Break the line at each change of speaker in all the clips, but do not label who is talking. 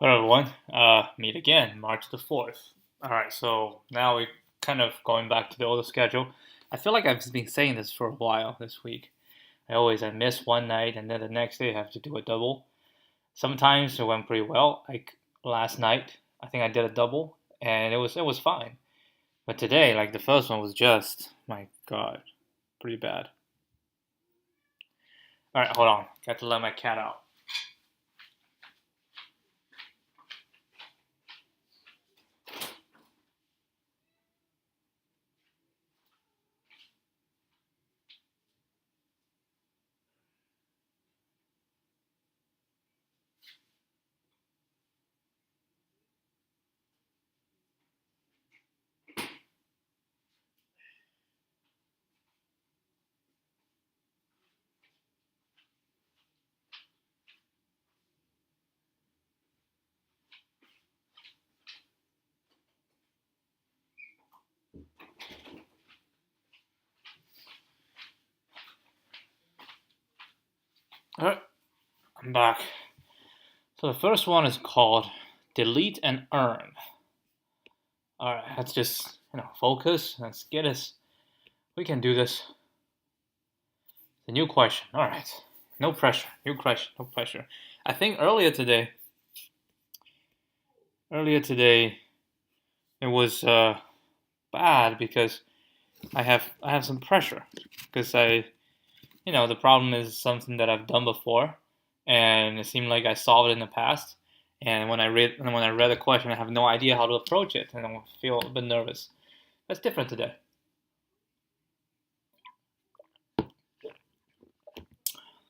Hello everyone, meet again, March the 4th. Alright, so now we're kind of going back to the old schedule. I feel like I've been saying this for a while this week. I miss one night and then the next day I have to do a double. Sometimes it went pretty well, like last night, I think I did a double and it was fine. But today, like the first one was just, my god, pretty bad. Alright, hold on, got to let my cat out. Alright, I'm back. So the first one is called delete and earn. Alright, let's just, focus. Let's get this. We can do this. The new question. Alright. No pressure. New question. No pressure. I think earlier today, it was bad because I have some pressure because the problem is something that I've done before, and it seemed like I solved it in the past. And when I read the question, I have no idea how to approach it, and I feel a bit nervous. That's different today.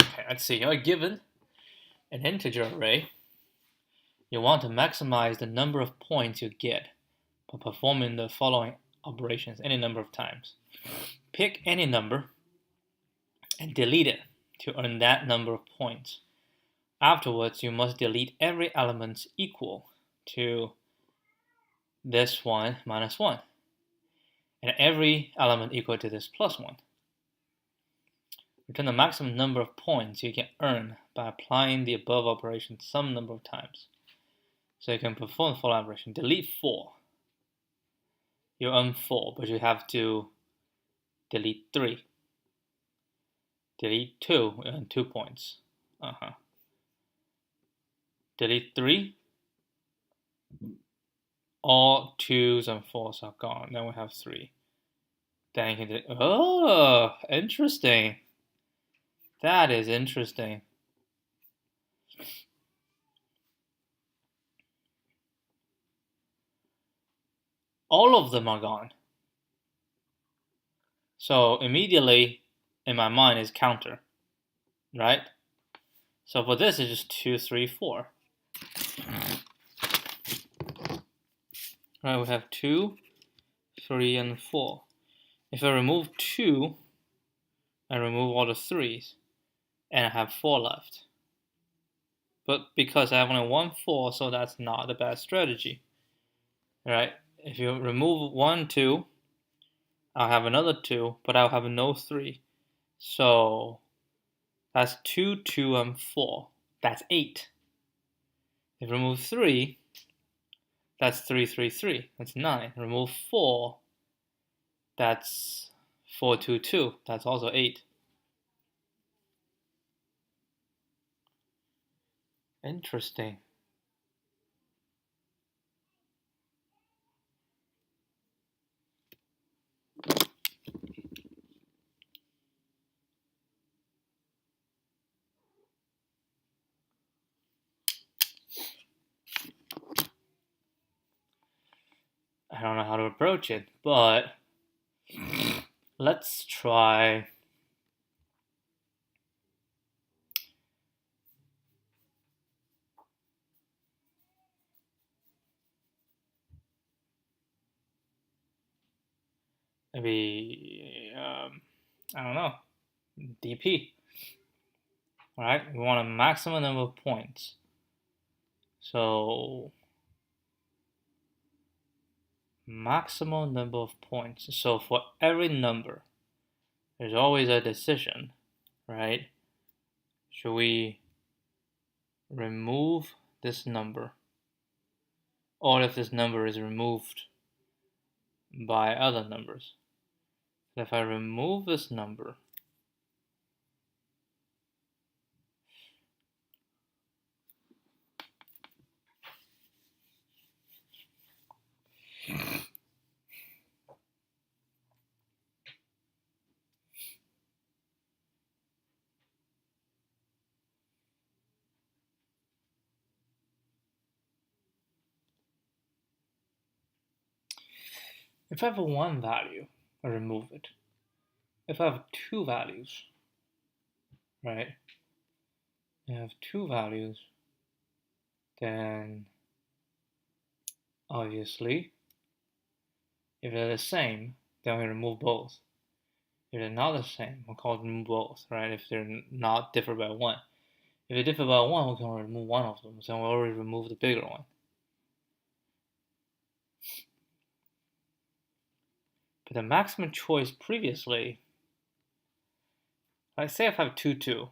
Okay, let's see. You're given an integer array. You want to maximize the number of points you get by performing the following operations any number of times. Pick any number and delete it to earn that number of points. Afterwards, you must delete every element equal to this one minus 1, and every element equal to this plus 1. Return the maximum number of points you can earn by applying the above operation some number of times. So you can perform the following operation. Delete 4. You earn 4, but you have to delete 3. Delete 2, you earn 2 points. Delete 3. All 2s and 4s are gone. Then we have 3. Then you can delete. Oh, interesting. That is interesting. All of them are gone. So immediately in my mind is counter, right? So for this it's just 2, 3, 4. Right, we have 2, 3, and 4. If I remove 2, I remove all the 3s, and I have 4 left. But because I have only 1 4, so that's not a bad strategy. Right? If you remove 1 2, I'll have another 2, but I'll have no 3. So that's 2, 2, and 4. That's 8. If you remove 3, that's 3, 3, 3. That's 9. Remove 4, that's 4, 2, 2. That's also 8. Interesting. I don't know how to approach it, but let's try. Maybe, I don't know, DP. Alright, we want a maximum number of points. So, maximum number of points. So for every number, there's always a decision, right? Should we remove this number or if this number is removed by other numbers. So if I remove this number, if I have one value, I remove it. If I have two values, right? I have two values, then obviously, if they're the same, then we remove both. If they're not the same, we'll call them both, right? If they're not different by one. If they differ by one, we can only remove one of them, so we already removed the bigger one. But the maximum choice previously, let's say if I have 2, 2,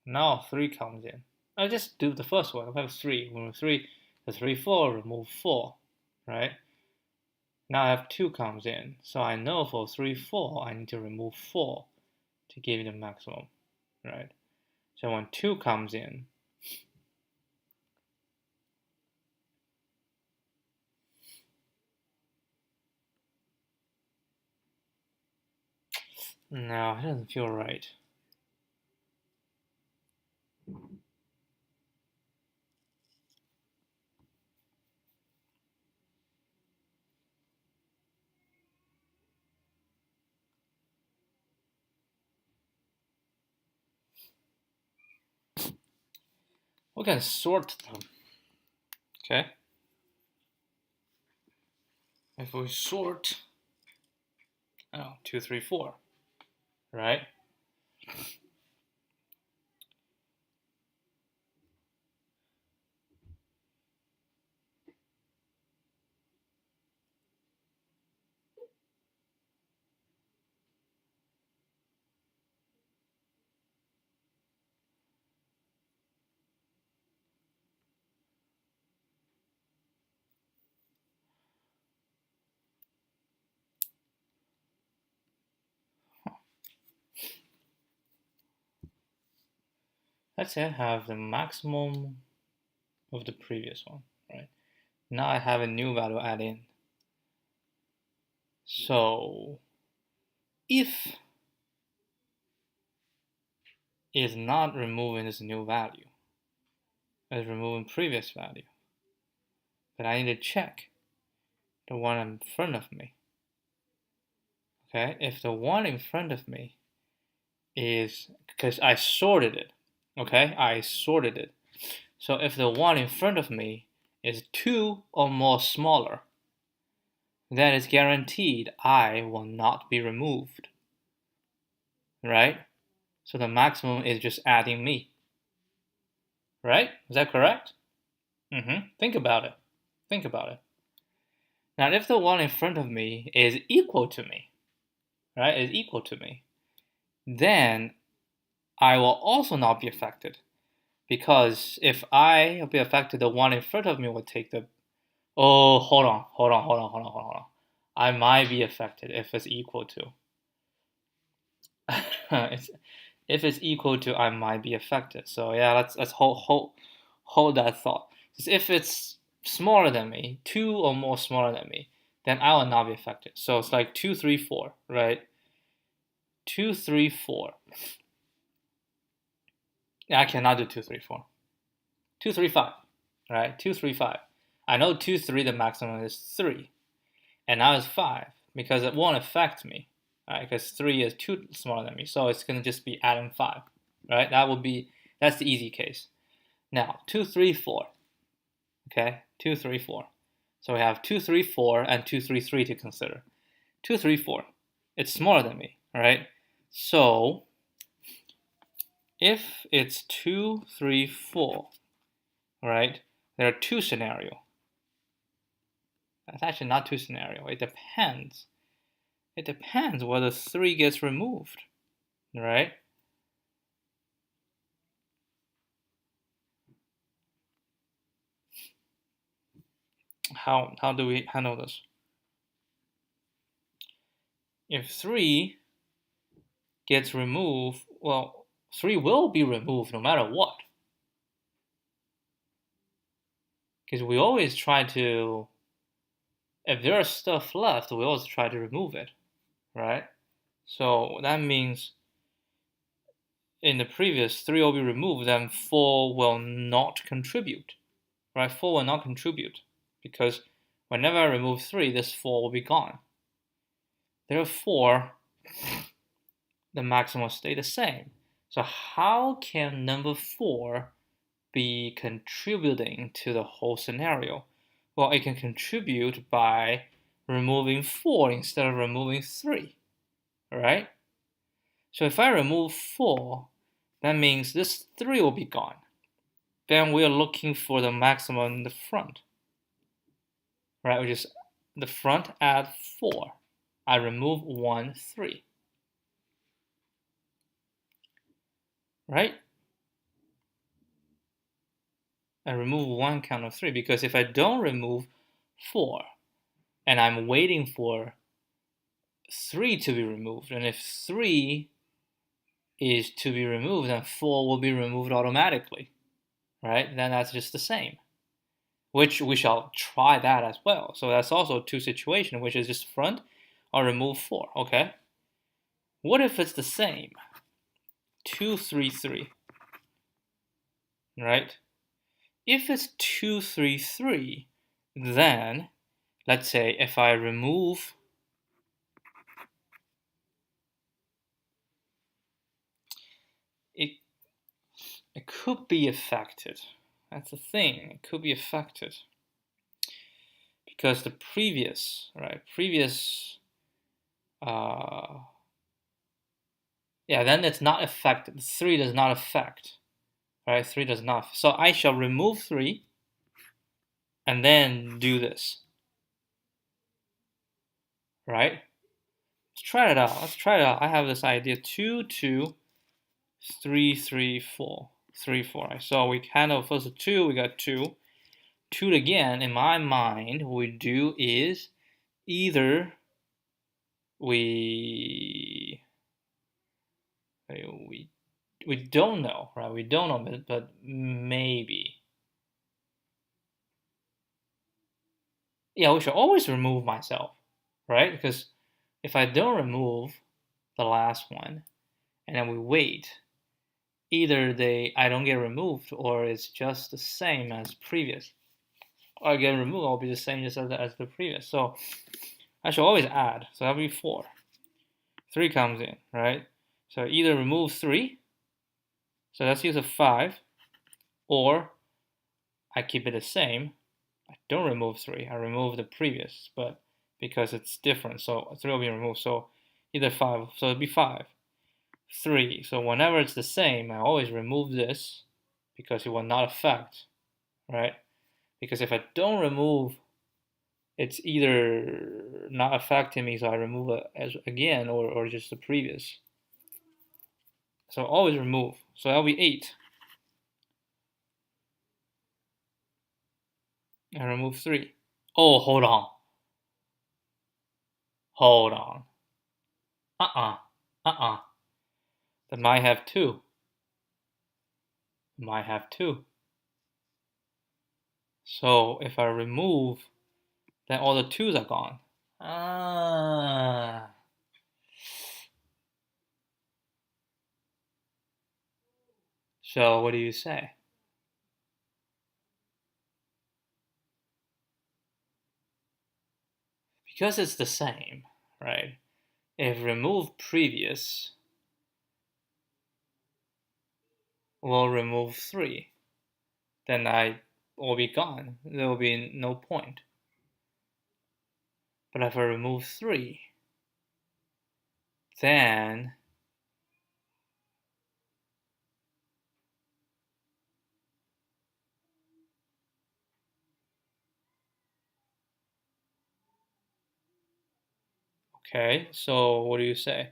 now 3 comes in. I'll just do the first one. If I have 3, remove 3, the 3, 4, remove 4, right? Now I have 2 comes in, so I know for 3, 4, I need to remove 4 to give the maximum, right? So when 2 comes in, no, it doesn't feel right. We can sort them, okay? If we sort, 2, 3, 4, right? Let's say I have the maximum of the previous one, right? Now I have a new value add in. So if it's not removing this new value, it's removing previous value, but I need to check the one in front of me. Okay, if the one in front of me is, because I sorted it, okay, I sorted it. So if the one in front of me is 2 or more smaller, then it's guaranteed I will not be removed, right? So the maximum is just adding me, right? Is that correct? Think about it. Think about it. Now, if the one in front of me is equal to me, right, is equal to me, then I will also not be affected. Because if I be affected, the one in front of me will take the, oh, hold on. I might be affected if it's equal to. If it's equal to, I might be affected. So yeah, let's hold that thought. If it's smaller than me, 2 or more smaller than me, then I will not be affected. So it's like 2, 3, 4, right? 2, 3, 4. Yeah, I cannot do 2, 3, 4. 2, 3, 5, right? 2, 3, 5. I know 2, 3, the maximum is 3. And now it's 5 because it won't affect me, right? Because 3 is 2 smaller than me. So it's going to just be adding 5, right? That's the easy case. Now, 2, 3, 4. Okay, 2, 3, 4. So we have 2, 3, 4 and 2, 3, 3 to consider. 2, 3, 4. It's smaller than me, all right? So if it's 2, 3, 4, right? There are 2 scenarios. That's actually not 2 scenarios. It depends. It depends whether 3 gets removed, right? How do we handle this? If 3 gets removed, well, 3 will be removed no matter what. Because we always try to, if there's stuff left, we always try to remove it, right? So that means in the previous, 3 will be removed, then 4 will not contribute, right? 4 will not contribute because whenever I remove 3, this 4 will be gone. Therefore, the maximum will stay the same. So how can number 4 be contributing to the whole scenario? Well, it can contribute by removing 4 instead of removing 3, right? So if I remove 4, that means this 3 will be gone. Then we are looking for the maximum in the front, right? Which is the front add 4. I remove 1, 3, right? I remove 1 count of 3 because if I don't remove 4 and I'm waiting for 3 to be removed, and if 3 is to be removed, then 4 will be removed automatically, right? Then that's just the same, which we shall try that as well. So that's also 2 situations, which is just front or remove 4, okay? What if it's the same? 2, 3, 3, right? If it's 2, 3, 3, then let's say if I remove it, it could be affected. That's the thing, it could be affected because the previous, right? Yeah, then it's not affected. 3 does not affect, right? 3 does not. So I shall remove 3 and then do this, right? Let's try it out. Let's try it out. I have this idea: 2, 2, 3, 3, 4, 3, 4. Right? So we handle first 2. We got 2. 2 again. In my mind, what we do is either we don't know, right? We don't know, but maybe. Yeah, we should always remove myself, right? Because if I don't remove the last one and then we wait, either I don't get removed or it's just the same as previous. Or I get removed, I'll be the same as the previous. So I should always add. So that'll be 4. 3 comes in, right? So either remove 3, so let's use a 5, or I keep it the same. I don't remove 3, I remove the previous, but because it's different, so 3 will be removed. So either 5, so it'll be 5, 3. So whenever it's the same, I always remove this because it will not affect, right? Because if I don't remove, it's either not affecting me, so I remove it as again, or just the previous. So always remove. So that'll be 8. I remove 3. Oh, hold on. Hold on. That might have 2. Might have 2. So if I remove, then all the 2's are gone. So what do you say? Because it's the same, right? If remove previous, we'll remove 3. Then I will be gone. There will be no point. But if I remove 3, then okay, so what do you say?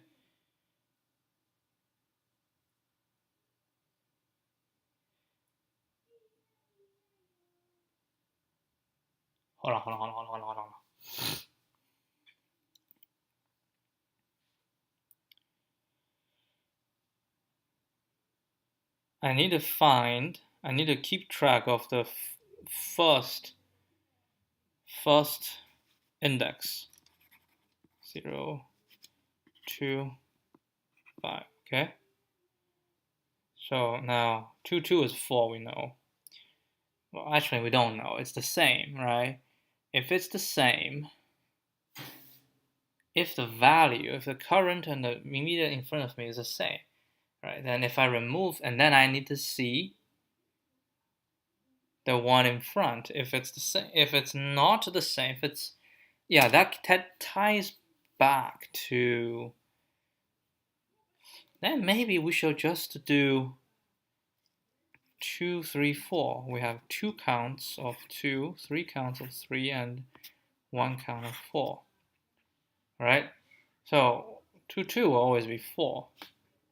on. I need to keep track of the first index. 0, 2, 5, okay? So now 2, 2 is 4, we know. Well, actually, we don't know. It's the same, right? If it's the same, if the current and the immediate in front of me is the same, right? Then if I remove, and then I need to see the one in front. If it's the same, if it's not the same, if it's, yeah, that ties back to, then maybe we should just do 2, 3, 4. We have 2 counts of 2, 3 counts of 3, and 1 count of 4. Right? So 2, 2 will always be 4.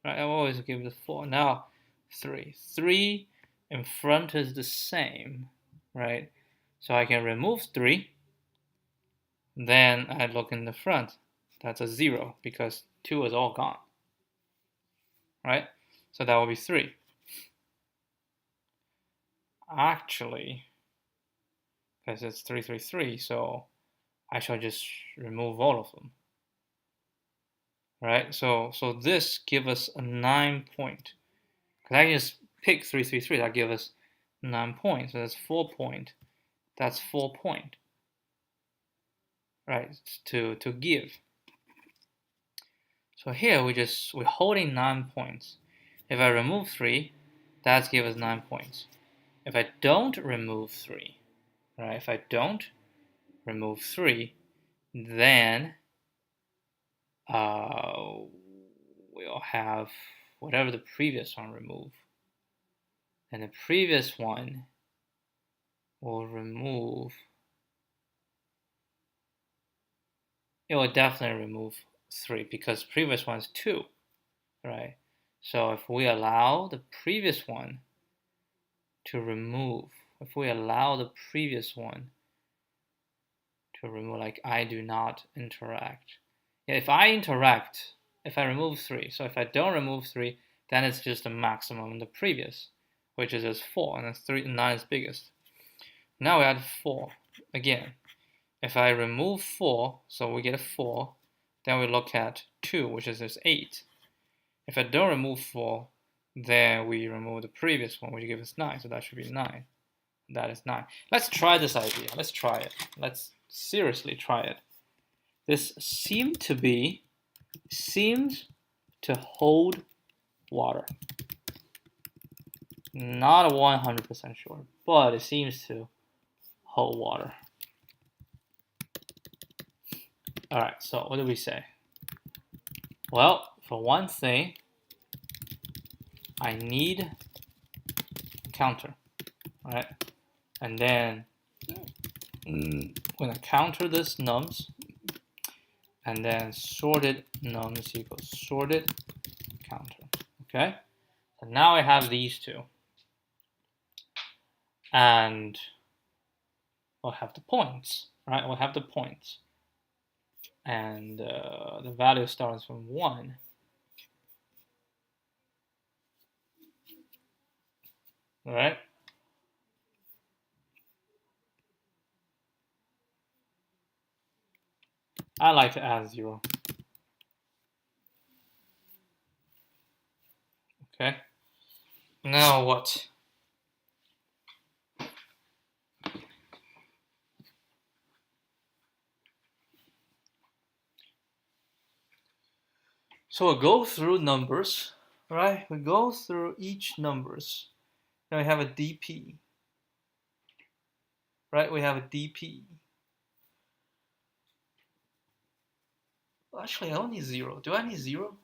Right? I'll always give it 4. Now 3. 3 in front is the same. Right? So I can remove 3. Then I look in the front. That's a 0 because 2 is all gone. Right? So that will be 3. Actually, because it's 3, 3, 3, so I shall just remove all of them. Right? So this gives us a 9 point. Because I just pick 3, 3, 3, that gives us 9 points. So that's 4 point. That's 4 point. Right? To give. So here we're holding 9 points. If I remove 3, that gives us 9 points. If I don't remove 3, right? If I don't remove 3, then we'll have whatever the previous one remove. And the previous one will remove, it will definitely remove 3 because previous one is 2, right? So if we allow the previous one to remove, like I do not interact. If I interact, if I remove 3, so if I don't remove 3, then it's just the maximum in the previous, which is just 4, and then 3 and 9 is biggest. Now we add 4 again. If I remove 4, so we get a 4, then we look at 2, which is just 8. If I don't remove 4, then we remove the previous one, which gives us 9, so that should be 9. That is 9. Let's try this idea. Let's try it. Let's seriously try it. This seems to hold water. Not 100% sure, but it seems to hold water. All right, so what do we say? Well, for one thing, I need a counter, right? And then I'm gonna counter this nums, and then sorted nums equals sorted counter. Okay, so now I have these two, and we'll have the points, right? We'll have the points, and the value starts from 1. Right? I like to add 0. Okay. Now what? So we'll go through numbers, right? We go through each numbers. Now we have a DP, right? We have a DP. Actually, I don't need 0. Do I need 0?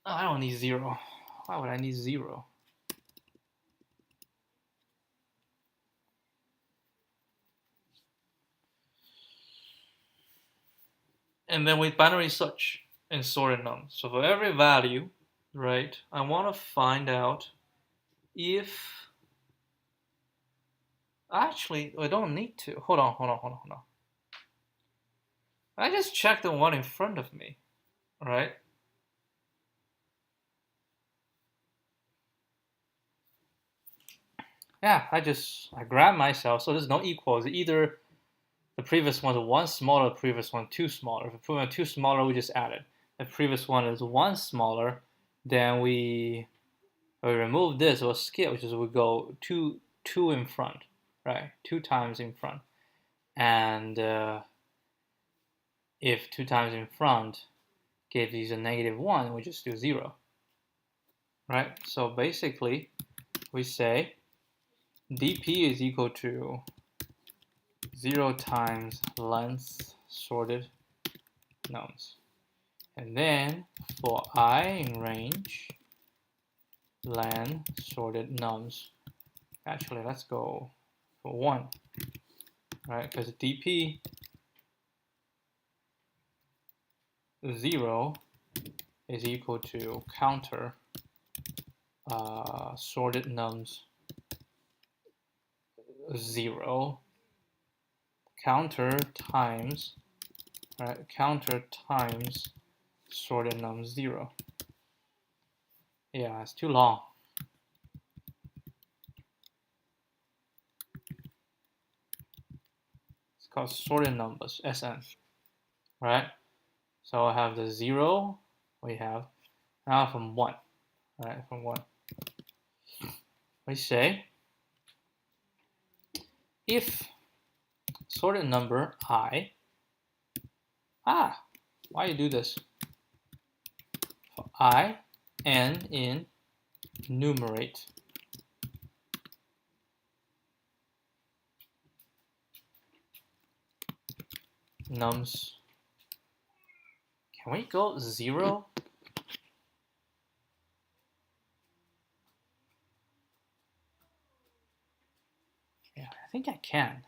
Oh, I don't need 0. Why would I need 0? And then with binary search and sorted nums. So for every value, right, I want to find out if Actually, I don't need to. Hold on. I just checked the one in front of me, right? Yeah, I grabbed myself, so there's no equals. Either the previous one is one smaller, the previous one two smaller. If the previous one two smaller, we just add it. If the previous one is one smaller, then we remove this or skip, which is we go two in front, right? 2 times in front. And if 2 times in front gives you a -1, we just do 0, right? So basically, we say dp is equal to 0 times length sorted nums. And then for I in range, len sorted nums. Actually, let's go for 1, right? Because dp 0 is equal to counter sorted nums 0 counter times, right? Counter times sorted nums 0. Yeah, it's too long. It's called sorted numbers, SN, right? So I have the 0, we have now from 1, right? From 1. We say if sorted number I, why you do this? For I, n in numerate nums. Can we go 0? Yeah, I think I can.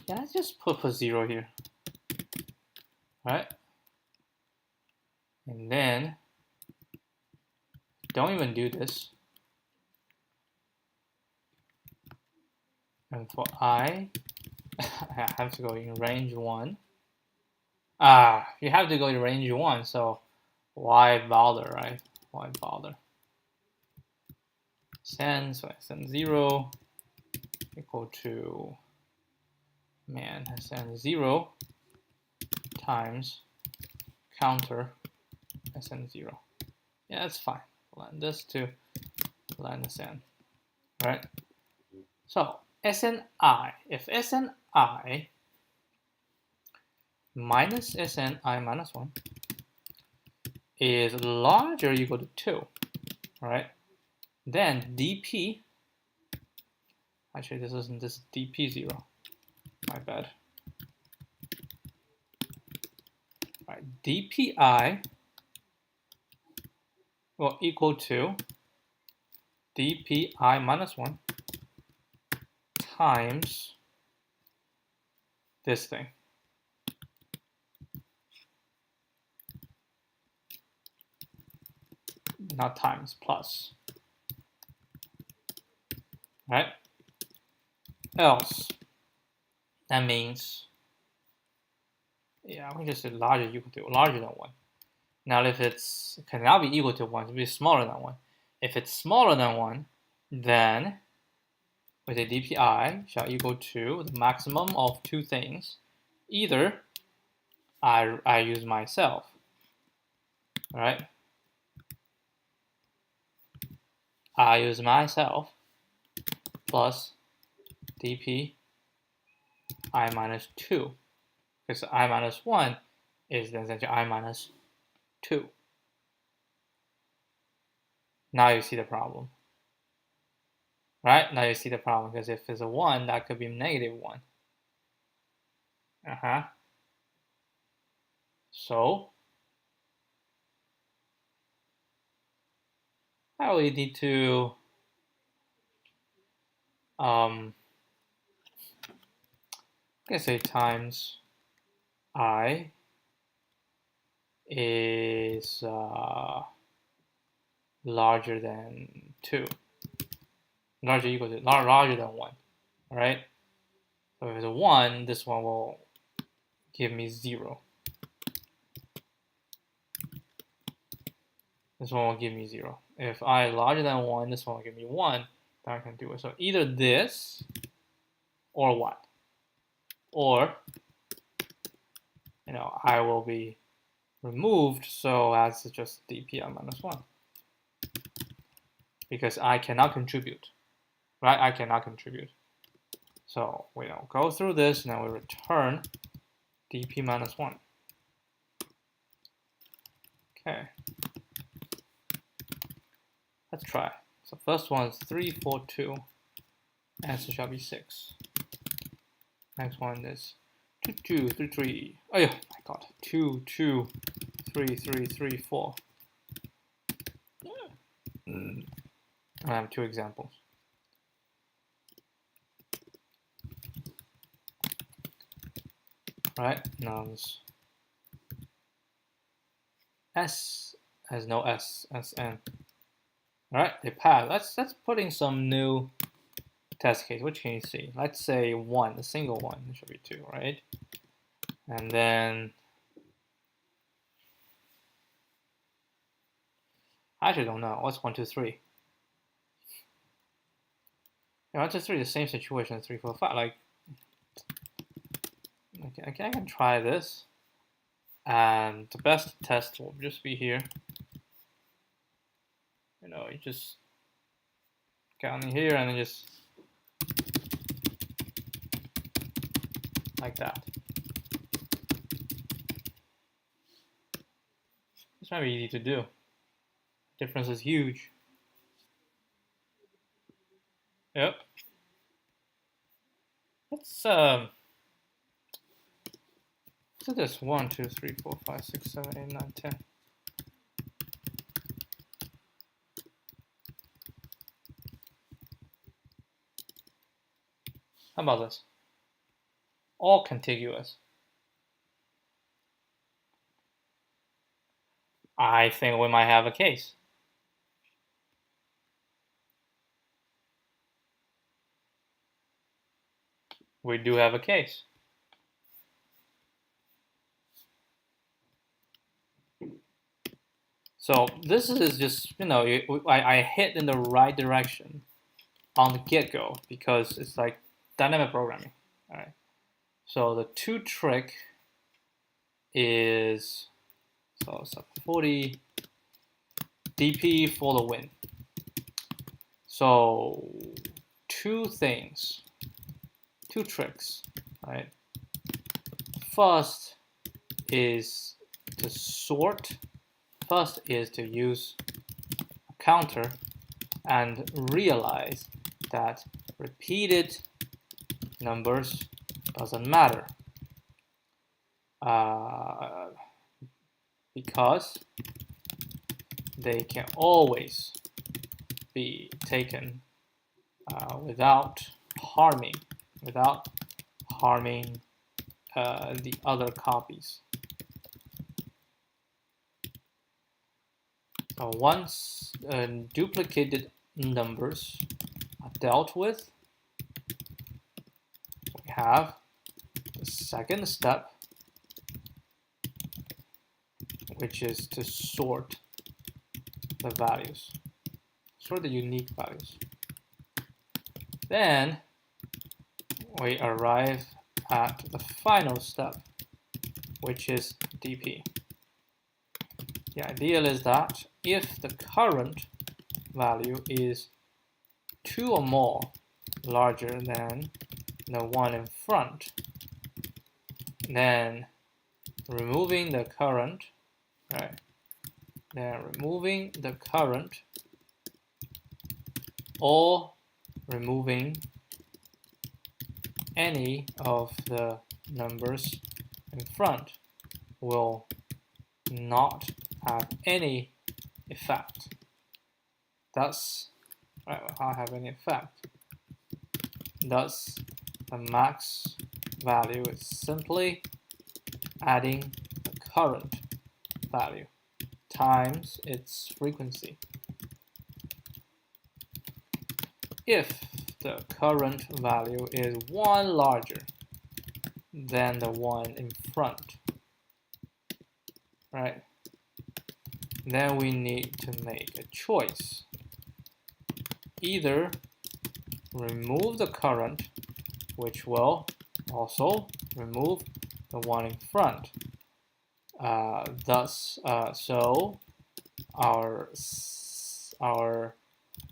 Yeah, let's just put 0 here. Right? And then don't even do this. And for I, I have to go in range 1. You have to go in range 1, so why bother, right? Why bother? Send, so I send 0 equal to, I send 0 times counter, I send 0. Yeah, that's fine. Land this to land the send, right? So SNI, if SNI minus SNI minus 1 is larger or equal to 2, right? Then dp, actually this isn't this dp0, my bad. Right, dpi will equal to dpi minus 1 times this thing. Not times, plus. Right? Else, that means, yeah, we just say larger equal to larger than 1. Now if it's cannot be equal to 1, it will be smaller than 1. If it's smaller than 1, then we say dpi shall equal to the maximum of 2 things. Either I use myself, right? I use myself plus dp I minus 2, because I minus 1 is then essentially I minus 2. Now you see the problem, right? Now you see the problem, because if it's a 1, that could be -1. So I really need to I can say times I is larger than 2. larger equal to larger than 1. All right. So if it's a 1, this one will give me 0. This one will give me 0. If I is larger than 1, this one will give me 1. Then I can do it. So either this or what? Or, I will be removed so as just dpi minus 1. Because I cannot contribute. Right? I cannot contribute. So we go through this, and then we return dp minus 1. Okay. Let's try. So first one is 3, 4, 2. Answer shall be 6. Next one is 2, 2, 3, 3. Oh yeah, my God. 2, 2, 3, 3, 3, 4. I have 2 examples. Right? Nouns. S has no S. Sn. All right, they pass. Let's put in some new test case. Which can you see? Let's say 1, a single one. It should be 2, right? And then I actually don't know. What's 1, 2, 3? Yeah, 1, 2, 3 is the same situation as 3, 4, 5. Like, okay, I can try this. And the best test will just be here. You just get in here and then just like that. It's not easy to do. Difference is huge. Yep. Let's do this. 1, 2, 3, 4, 5, 6, 7, 8, 9, 10. How about this? All contiguous. I think we might have a case. We do have a case. So this is just, I hit in the right direction on the get-go because it's like dynamic programming. All right. So the 2 trick is, so it's 40 dp for the win. So 2 things, 2 tricks, right? First is to sort. First is to use a counter and realize that repeated numbers doesn't matter. Because they can always be taken without harming the other copies. So once duplicated numbers are dealt with, we have the second step, which is to sort the values, sort the unique values. Then we arrive at the final step, which is dp. The ideal is that if the current value is 2 or more larger than the one in front, then removing the current, right? Then removing the current or removing any of the numbers in front will not have any effect. Thus, right, will not have any effect. Thus, the max value is simply adding the current value times its frequency. if the current value is 1 larger than the one in front, right? Then we need to make a choice. Either remove the current, which will also remove the one in front. So our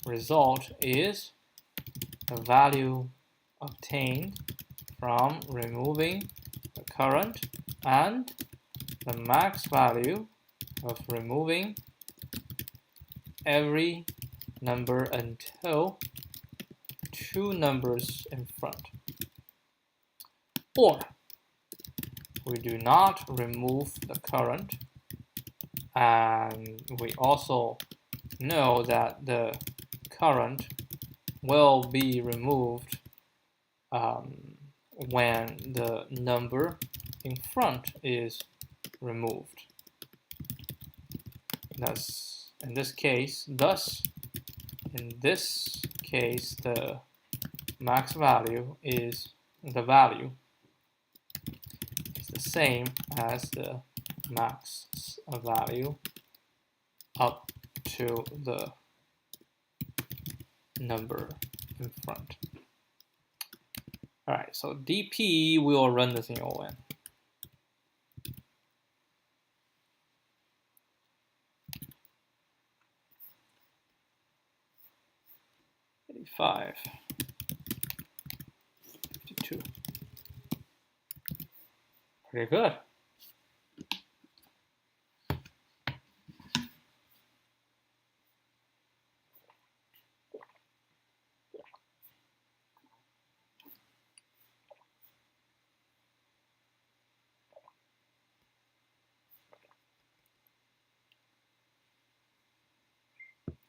result is the value obtained from removing the current and the max value of removing every number until 2 numbers in front. Or we do not remove the current, and we also know that the current will be removed when the number in front is removed. Thus, in this case, the max value is the same as the max value up to the number in front. All right, so DP will run this in ON. $85, $52. Pretty good.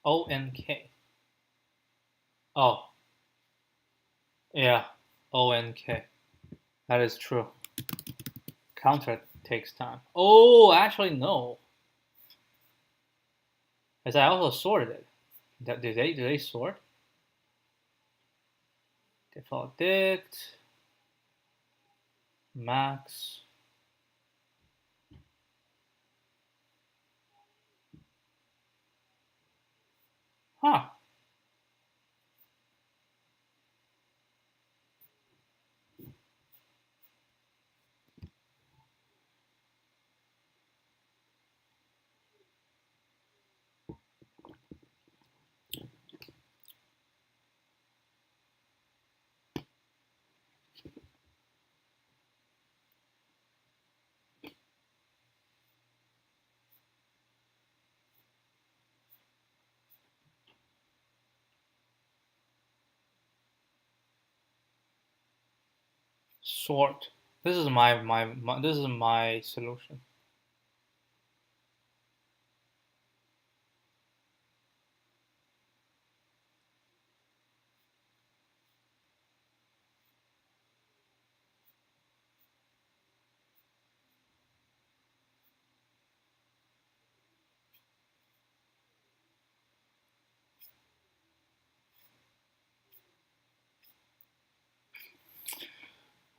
ONK. Oh, yeah, ONK. That is true. Counter takes time. Oh, actually, no. As I also sorted it. Do they sort? Default dict, max. Huh. Sort. This is my solution.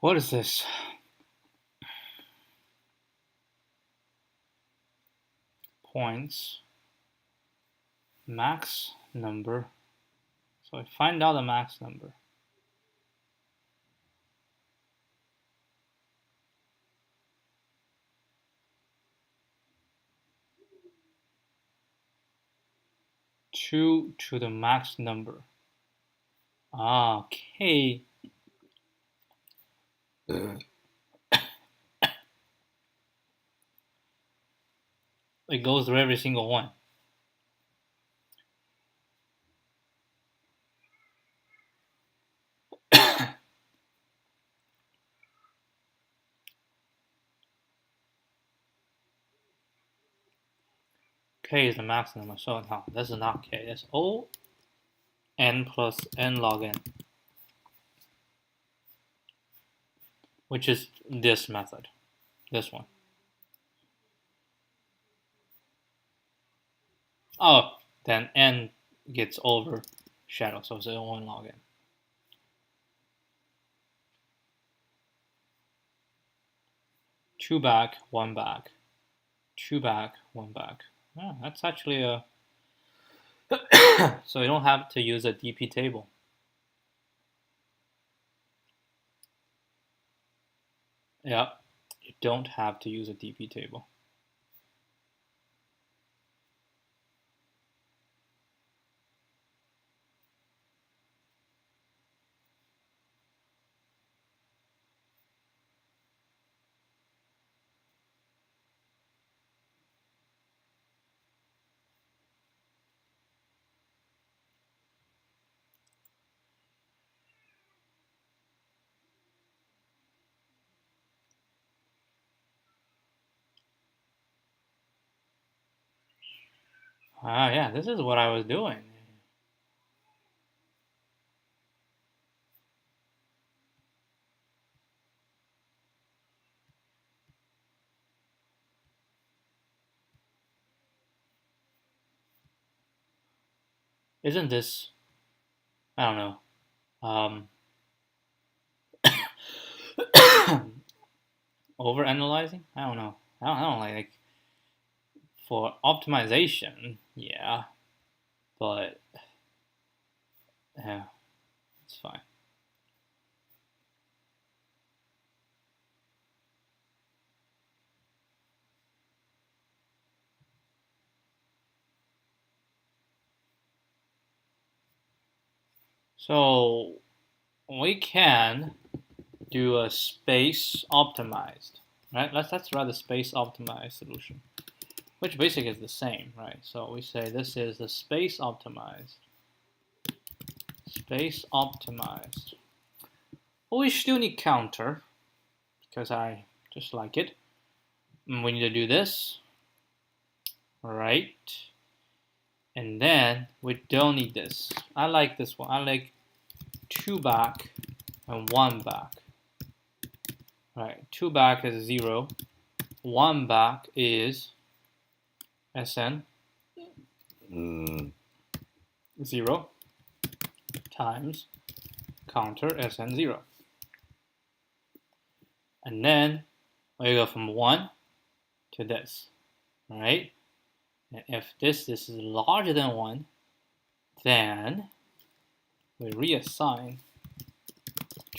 What is this? Points, max number. So I find out the max number. Two to the max number. Okay. It goes through every single one. K is the max number, so no, this is not K. That's O n plus n log n, which is this method, this one. Oh, then n gets over shadow, so it's 1 login. Two back, one back. Two back, one back. Oh, that's actually a so you don't have to use a DP table. Yeah, you don't have to use a DP table. Ah, yeah, this is what I was doing. Isn't this, I don't know, over-analyzing? I don't know. I don't like for optimization, yeah, but yeah, it's fine. So we can do a space optimized, right? Let's write the space optimized solution, which basically is the same, right? So we say this is the space optimized. Space optimized. Well, we still need counter because I just like it. And we need to do this, right? And then we don't need this. I like this one. I like 2 back and 1 back. Right, 2 back is 0. 1 back is Sn 0 times counter Sn0. And then we go from 1 to this, right? And if this is larger than 1, then we reassign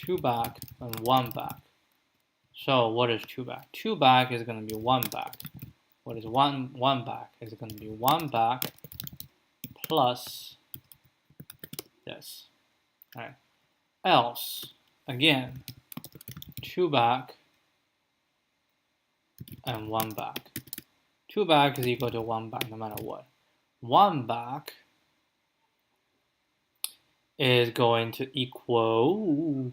2 back and 1 back. So what is 2 back? 2 back is going to be 1 back. What is 1 back? Is going to be 1 back plus this. All right. Else, again, 2 back and 1 back. 2 back is equal to 1 back no matter what. 1 back is going to equal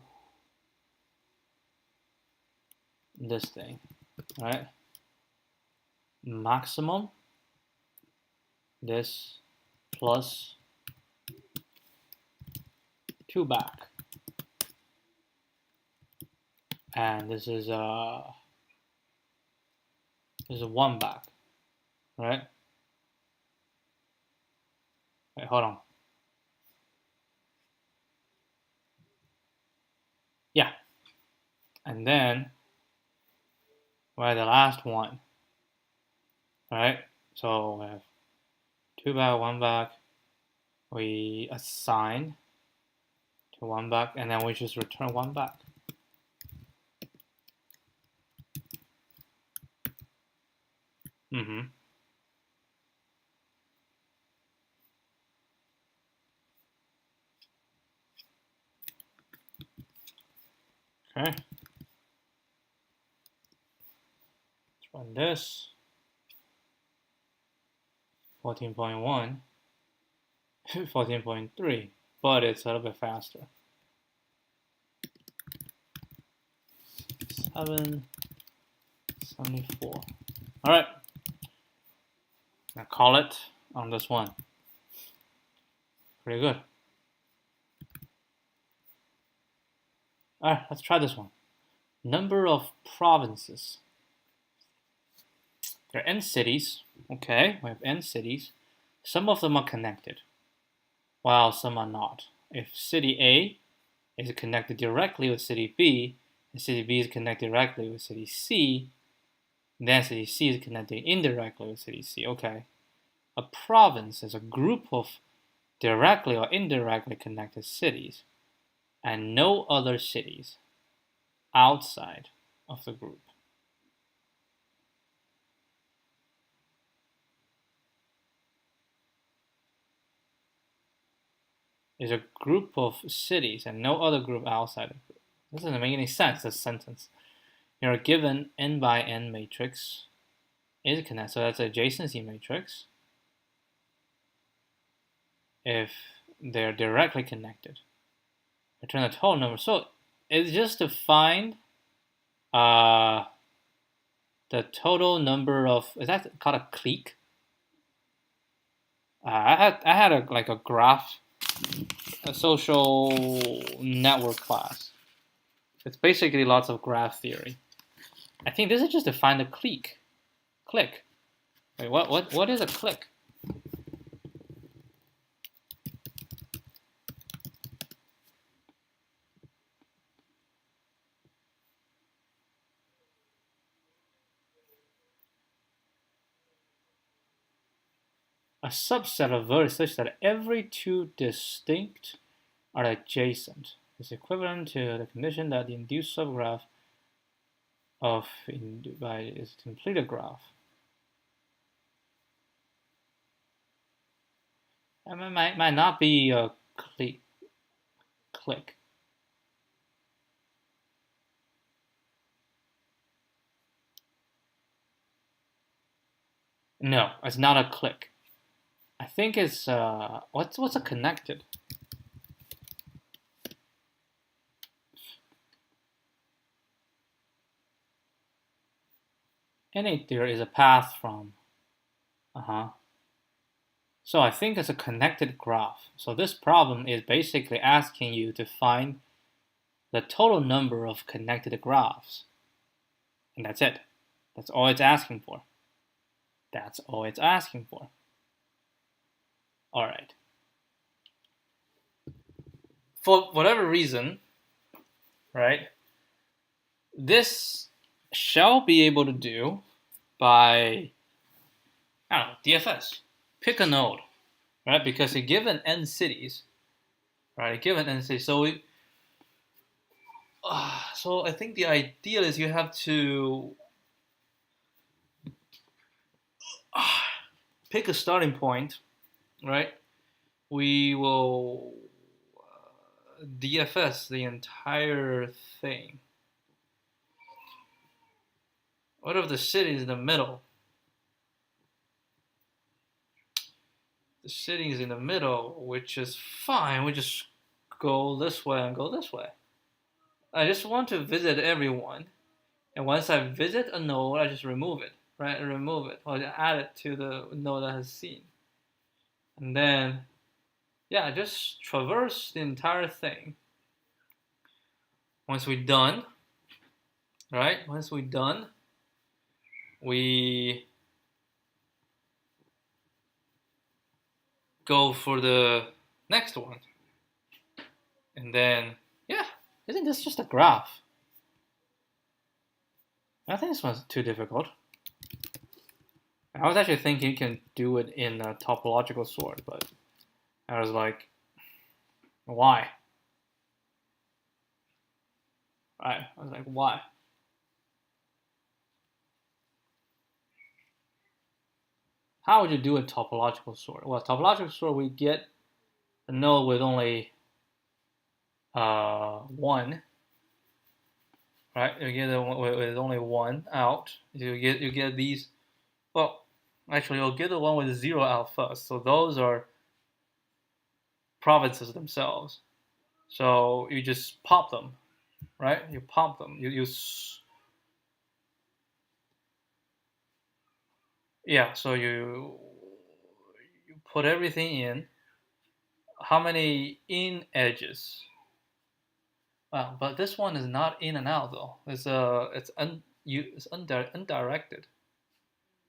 this thing, right? Maximum this plus 2 back, and this is a 1 back, right? Wait, hold on. Yeah, and then the last one, right? So we have 2 back, 1 back. We assign to 1 back, and then we just return 1 back. Okay. Let's run this. 14.1, 14.3, but it's a little bit faster. 774. All right. Now call it on this one. Pretty good. All right, let's try this one. Number of provinces. There are n cities. Okay, we have n cities. Some of them are connected. while some are not. If city A is connected directly with city B, and city B is connected directly with city C, then city C is connected indirectly with city C. Okay. A province is a group of directly or indirectly connected cities, and no other cities outside of the group. Is a group of cities and no other group outside the group. This doesn't make any sense, this sentence. You're given n by n matrix is connected, so that's an adjacency matrix if they're directly connected. Return the total number. So it's just to find the total number of, is that called a clique? I had a graph, a social network class. It's basically lots of graph theory. I think this is just to find a clique. Click. Wait, what is a clique? A subset of vertices such that every two distinct are adjacent is equivalent to the condition that the induced subgraph of is completed graph. It might not be a click. No, it's not a click. I think it's what's a connected? There is a path from So I think it's a connected graph. So this problem is basically asking you to find the total number of connected graphs. And that's it. That's all it's asking for. That's all it's asking for. All right. For whatever reason, right, this shall be able to do by, I don't know, DFS. Pick a node, right? Because you're given n cities, right? Given n cities, so I think the idea is you have to pick a starting point, right? We will DFS the entire thing. What if the city is in the middle? The city is in the middle, which is fine. We just go this way and go this way. I just want to visit everyone. And once I visit a node, I just remove it, right? Remove it, or add it to the node that has seen. And then, yeah, just traverse the entire thing. Once we're done, right? Once we're done, we go for the next one. And then, yeah, isn't this just a graph? I think this one's too difficult. I was actually thinking you can do it in a topological sort, but I was like, why? I was like, why? How would you do a topological sort? Well, topological sort, we get a node with only one, right? You get with only one out. You get these. Well, actually, you'll get the one with 0 out first. So those are provinces themselves. So you just pop them, right? You pop them. So you put everything in. How many in edges? Well, but this one is not in and out though. It's undirected.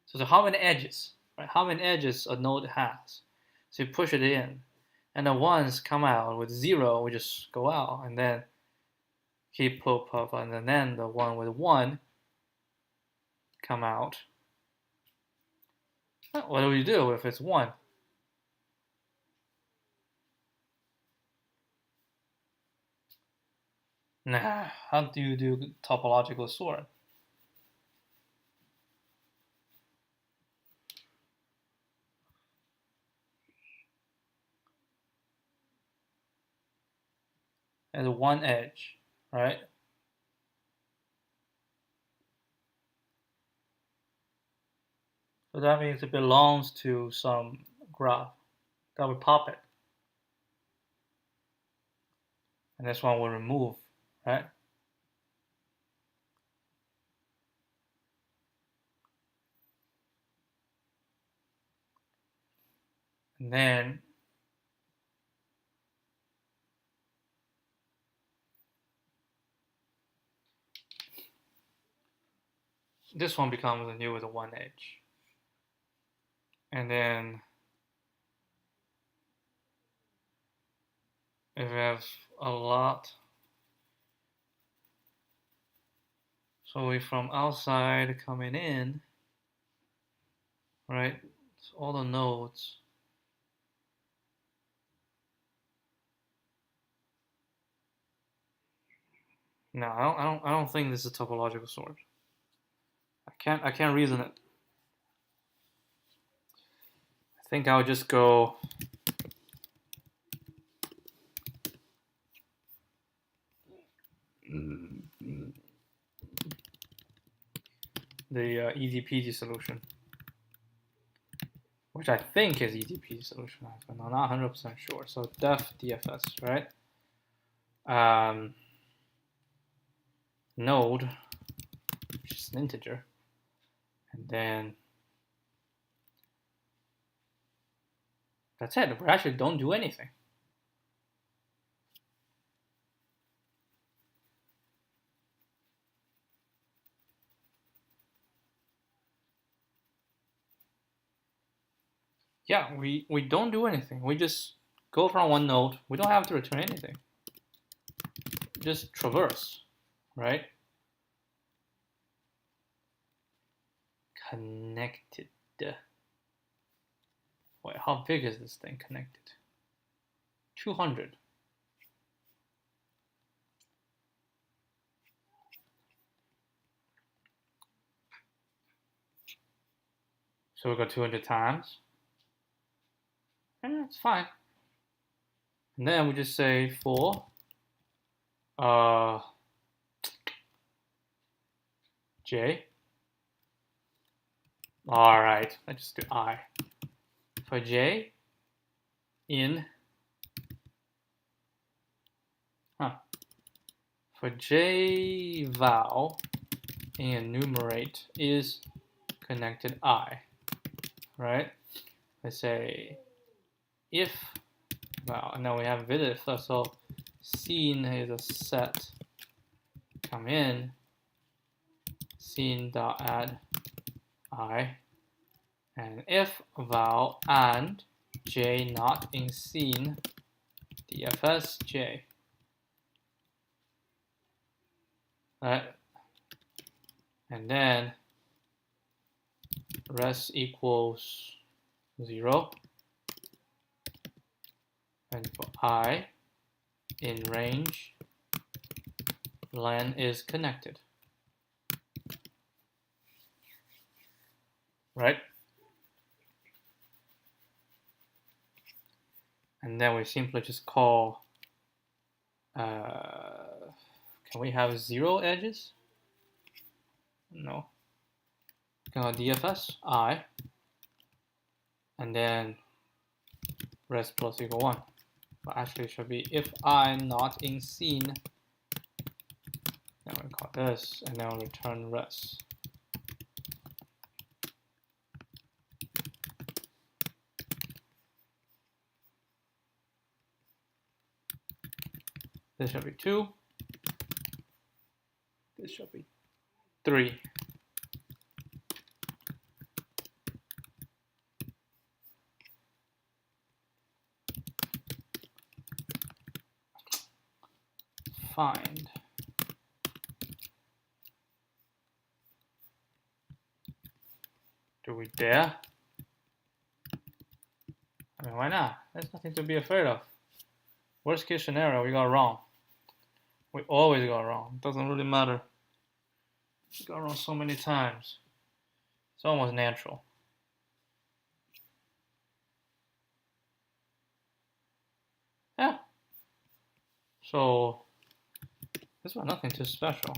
So how many edges? Right? How many edges a node has? So you push it in, and the ones come out with 0, we just go out, and then keep pop up, and then the one with 1 come out. What do we do if it's 1? Nah, how do you do topological sort? As one edge, right? So that means it belongs to some graph. That would pop it. And this one will remove, right? And then this one becomes a new with a one edge. And then if we have a lot, so we from outside coming in, right? So all the nodes. No, I don't think this is topological sort. I can't reason it. I think I'll just go the easy peasy solution, which I think is easy peasy solution, but I'm not 100% sure. So def DFS, right? Node, which is an integer, and then that's it. We actually don't do anything. Yeah, we don't do anything. We just go from one node. We don't have to return anything. Just traverse, right? Connected. Wait, how big is this thing connected? 200. So we got 200 times. And that's fine. And then we just say for j. All right, let's just do I. For j in for j val in enumerate is connected I, right? Let's say if val, and now we have visit first, so scene is a set come in scene dot add I, and if val and j not in scene dfs j, right? And then res equals 0, and for I in range len is connected, right? And then we simply just call, can we have 0 edges? No. DFS I, and then res plus equal 1. But actually it should be if I not in scene, then we call this, and then we'll return res. This should be 2. This should be 3. find do we dare? I mean, why not? There's nothing to be afraid of. Worst case scenario, we got wrong. We always got wrong. It doesn't really matter. We got wrong so many times. It's almost natural. Yeah. So this was nothing too special.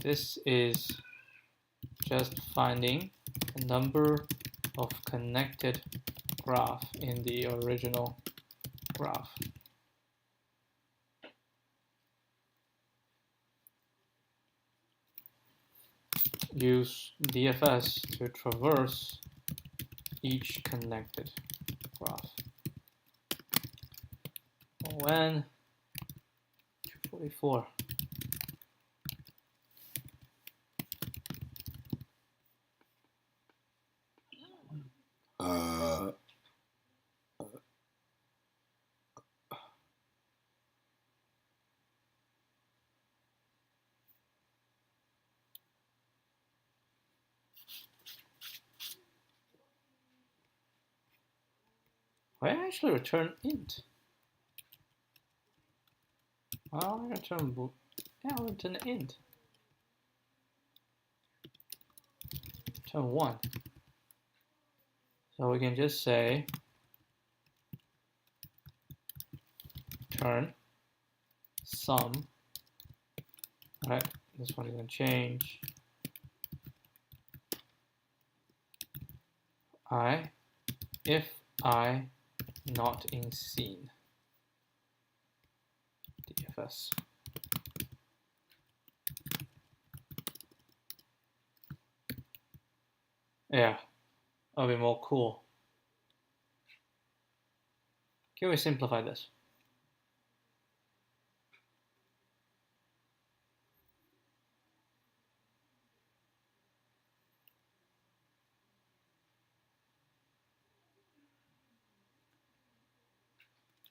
This is just finding the number of connected graph in the original graph. Use DFS to traverse each connected graph. When 244. I actually return int. I'll return I'll return int. Return 1. So we can just say return sum. Alright, this one is gonna change. If I not in scene. DFS. Yeah, that'll be more cool. Can we simplify this?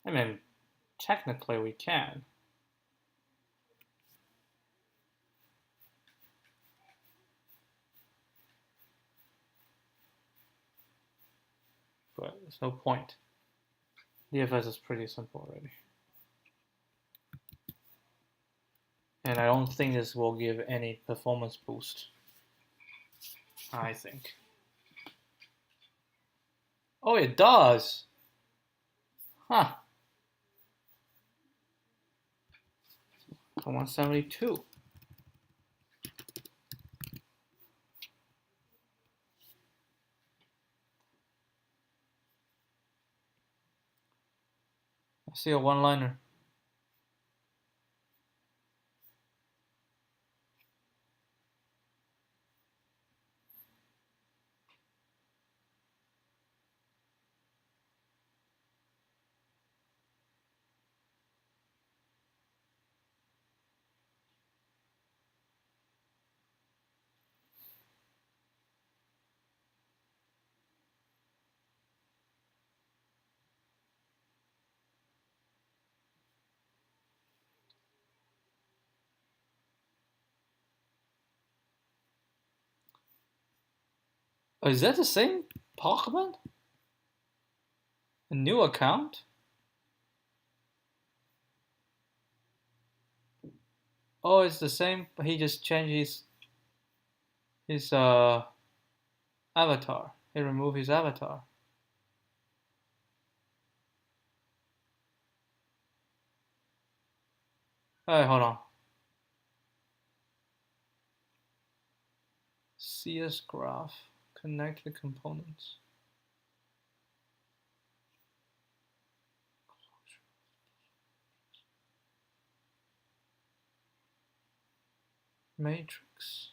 I mean, technically we can. But there's no point. DFS is pretty simple already. And I don't think this will give any performance boost. I think. Oh, it does! Huh. 172. I see a one-liner. Oh, is that the same Pochmann? A new account? Oh, it's the same, but he just changed his avatar. He removed his avatar. Alright, hold on. CS graph, connect the components. Matrix.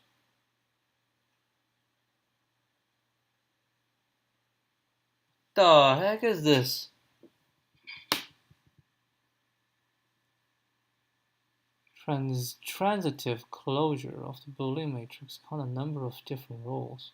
The heck is this? Transitive closure of the Boolean matrix count a number of different roles.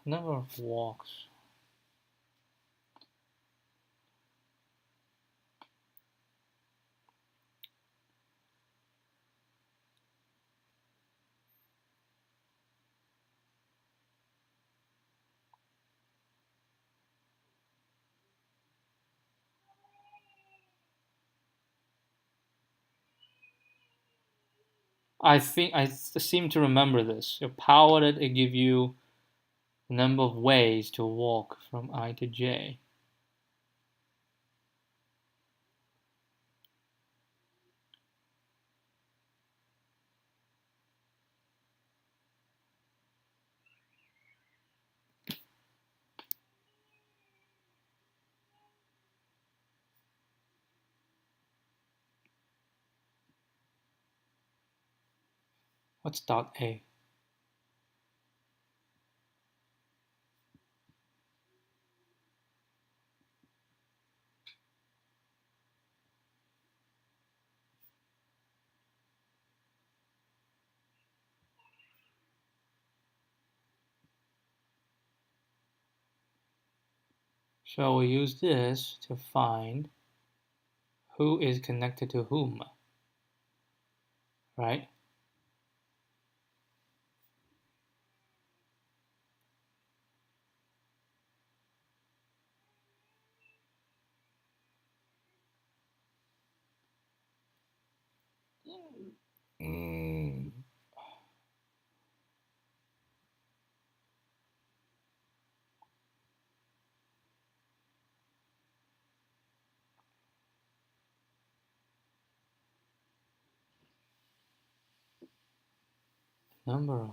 Number of walks. I think I seem to remember this. Your power that it give you the number of ways to walk from I to J. What's dot A? So we use this to find who is connected to whom, right? Number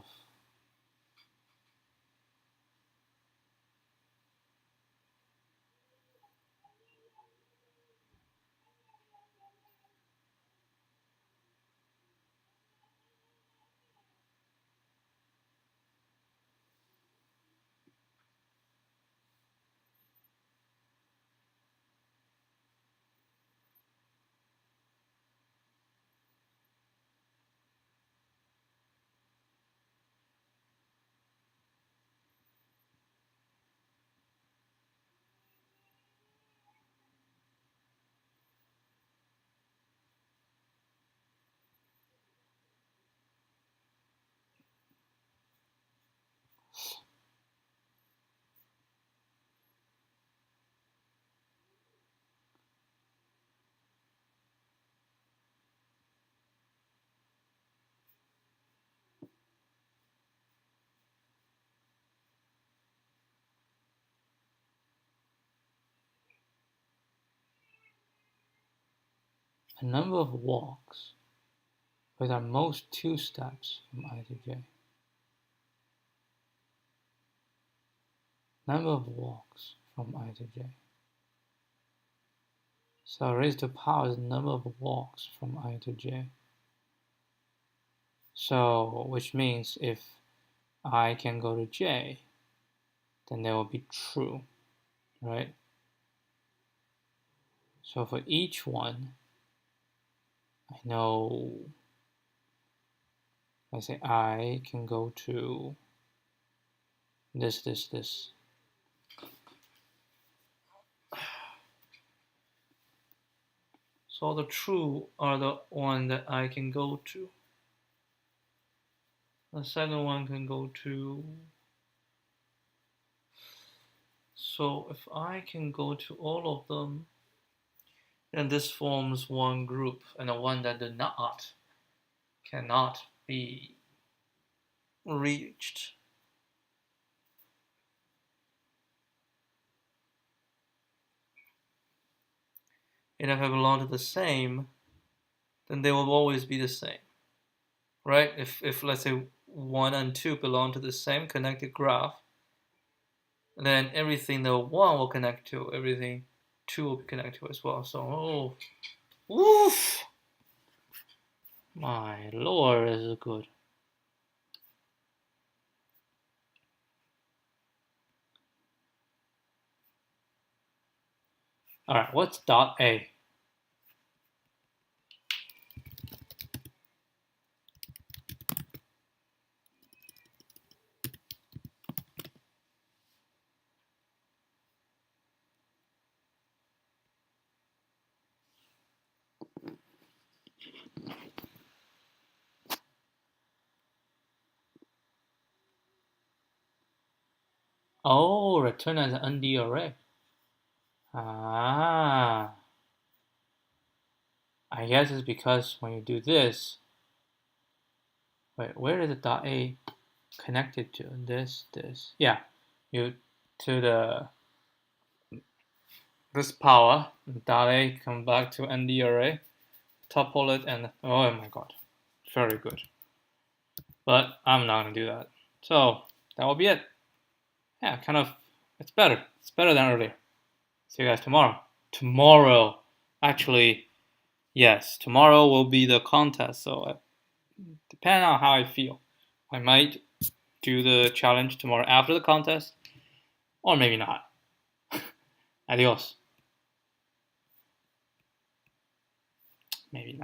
a number of walks with at most 2 steps from I to J. Number of walks from I to J. So raised to power is the number of walks from I to J. So, which means if I can go to J, then that will be true, right? So for each one, I know, I say I can go to this. So the true are the one that I can go to. The second one can go to. So if I can go to all of them, then this forms one group, and the one that did not cannot be reached. And if I belong to the same, then they will always be the same, right? If let's say 1 and 2 belong to the same connected graph, then everything that 1 will connect to, everything 2 will be connected to as well. So, woof! My lord, this is good. All right, what's dot A? Oh, return as an ND array. Ah, I guess it's because when you do this, wait, where is the dot A connected to? This. Yeah, you to this power, dot A come back to ND array, tuple it, and oh my god, very good. But I'm not gonna do that. So that will be it. Yeah, kind of, it's better. It's better than earlier. See you guys tomorrow. Tomorrow, actually, yes, tomorrow will be the contest. So depending on how I feel, I might do the challenge tomorrow after the contest, or maybe not. Adios. Maybe not.